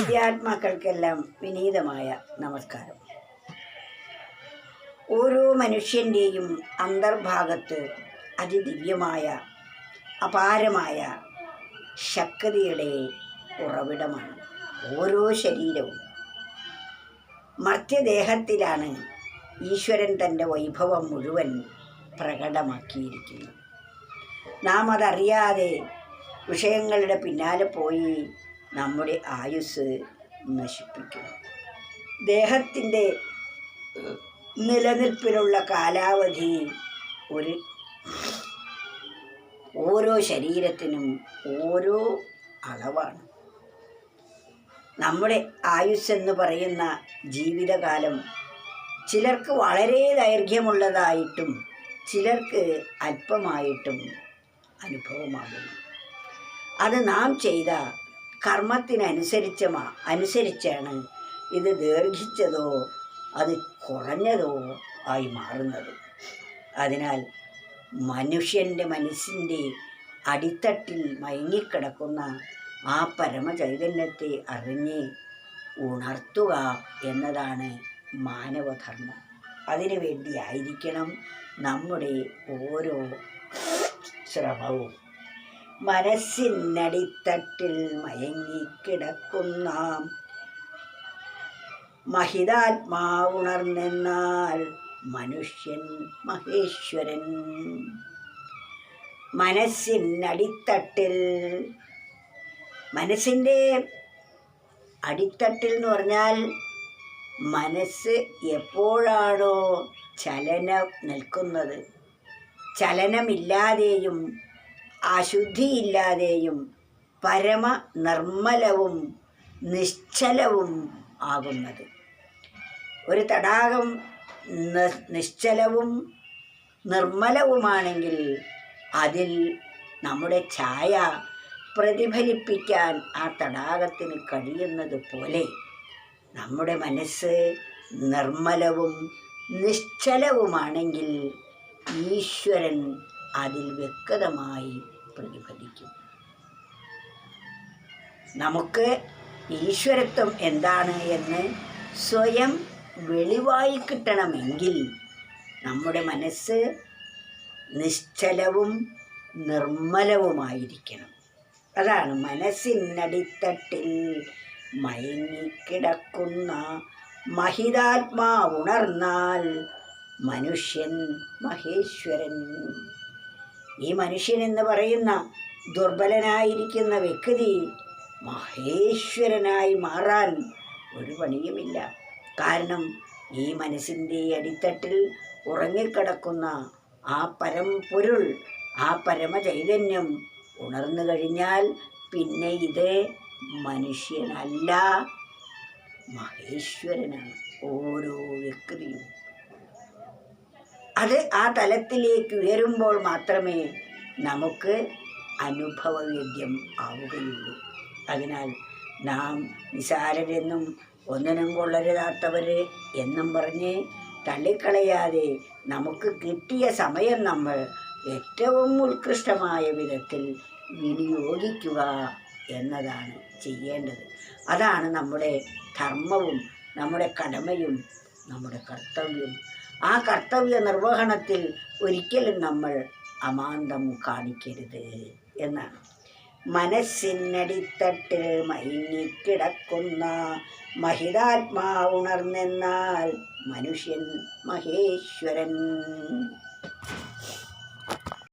വിദ്യാത്മാക്കൾക്കെല്ലാം വിനീതമായ നമസ്കാരം. ഓരോ മനുഷ്യൻ്റെയും അന്തർഭാഗത്ത് അതിദിവ്യമായ അപാരമായ ശക്തിയുടെ ഉറവിടമാണ് ഓരോ ശരീരവും. മർത്യദേഹത്തിലാണ് ഈശ്വരൻ തൻ്റെ വൈഭവം മുഴുവൻ പ്രകടമാക്കിയിരിക്കുന്നത്. നാം അതറിയാതെ വിഷയങ്ങളുടെ പിന്നാലെ പോയി നമ്മുടെ ആയുസ് നശിപ്പിക്കുന്നു. ദേഹത്തിൻ്റെ നിലനിൽപ്പിനുള്ള കാലാവധി ഓരോ ശരീരത്തിനും ഓരോ അളവാണ്. നമ്മുടെ ആയുസ് എന്ന് പറയുന്ന ജീവിതകാലം ചിലർക്ക് വളരെ ദൈർഘ്യമുള്ളതായിട്ടും ചിലർക്ക് അല്പമായിട്ടും അനുഭവമാകുന്നു. അത് നാം ചെയ്ത കർമ്മത്തിനനുസരിച്ചാണ് ഇത് ദീർഘിച്ചതോ അത് കുറഞ്ഞതോ ആയി മാറുന്നത്. അതിനാൽ മനുഷ്യൻ്റെ മനസ്സിൻ്റെ അടിത്തട്ടിൽ മയങ്ങിക്കിടക്കുന്ന ആ പരമചൈതന്യത്തെ അറിഞ്ഞ് ഉണർത്തുക എന്നതാണ് മാനവധർമ്മം. അതിനു വേണ്ടിയായിരിക്കണം നമ്മുടെ ഓരോ ശ്രമവും. മനസ്സിനടിത്തട്ടിൽ മയങ്ങിക്കിടക്കുന്ന മഹിതാത്മാവുണർന്നെന്നാൽ മനുഷ്യൻ മഹേശ്വരൻ. മനസ്സിനടിത്തട്ടിൽ, മനസ്സിൻ്റെ അടിത്തട്ടിൽ എന്ന് പറഞ്ഞാൽ മനസ്സ് എപ്പോഴാണോ ചലനം നിൽക്കുന്നത്, ചലനമില്ലാതെയും അശുദ്ധിയില്ലാതെയും പരമ നിർമ്മലവും നിശ്ചലവും ആകുന്നത്. ഒരു തടാകം നിശ്ചലവും നിർമ്മലവുമാണെങ്കിൽ അതിൽ നമ്മുടെ ഛായ പ്രതിഫലിപ്പിക്കാൻ ആ തടാകത്തിന് കഴിയുന്നത് പോലെ നമ്മുടെ മനസ്സ് നിർമ്മലവും നിശ്ചലവുമാണെങ്കിൽ ഈശ്വരൻ അതിൽ വ്യക്തമായി പ്രതിഫലിക്കും. നമുക്ക് ഈശ്വരത്വം എന്താണ് എന്ന് സ്വയം വെളിവായി കിട്ടണമെങ്കിൽ നമ്മുടെ മനസ്സ് നിശ്ചലവും നിർമ്മലവുമായിരിക്കണം. അതാണ് മനസ്സിനടിത്തട്ടിൽ മയങ്ങിക്കിടക്കുന്ന മഹിതാത്മാവുണർന്നാൽ മനുഷ്യൻ മഹേശ്വരൻ. ഈ മനുഷ്യൻ എന്ന് പറയുന്ന ദുർബലനായിരിക്കുന്ന വ്യക്തി മഹേശ്വരനായി മാറാൻ ഒരു പണിയുമില്ല. കാരണം ഈ മനസ്സിൻ്റെ അടിത്തട്ടിൽ ഉറങ്ങിക്കിടക്കുന്ന ആ പരമ്പൊരുൾ, ആ പരമചൈതന്യം ഉണർന്നു കഴിഞ്ഞാൽ പിന്നെ ഇത് മനുഷ്യനല്ല, മഹേശ്വരനാണ് ഓരോ വ്യക്തിയും. അത് ആ തലത്തിലേക്ക് ഉയരുമ്പോൾ മാത്രമേ നമുക്ക് അനുഭവവേദ്യം ആവുകയുള്ളൂ. അതിനാൽ നാം നിസാരരെന്നും ഒന്നിനും കൊള്ളരുതാത്തവർ എന്നും പറഞ്ഞ് തള്ളിക്കളയാതെ നമുക്ക് കിട്ടിയ സമയം നമ്മൾ ഏറ്റവും ഉത്കൃഷ്ടമായ വിധത്തിൽ വിനിയോഗിക്കുക എന്നതാണ് ചെയ്യേണ്ടത്. അതാണ് നമ്മുടെ ധർമ്മവും നമ്മുടെ കടമയും നമ്മുടെ കർത്തവ്യവും. ആ കർത്തവ്യ നിർവഹണത്തിൽ ഒരിക്കലും നമ്മൾ അമാന്തം കാണിക്കരുത് എന്നാണ്. മനസ്സിനടിത്തട്ടിൽ മയങ്ങിക്കിടക്കുന്ന മഹിതാത്മാവുണർന്നെന്നാൽ മനുഷ്യൻ മഹേശ്വരൻ.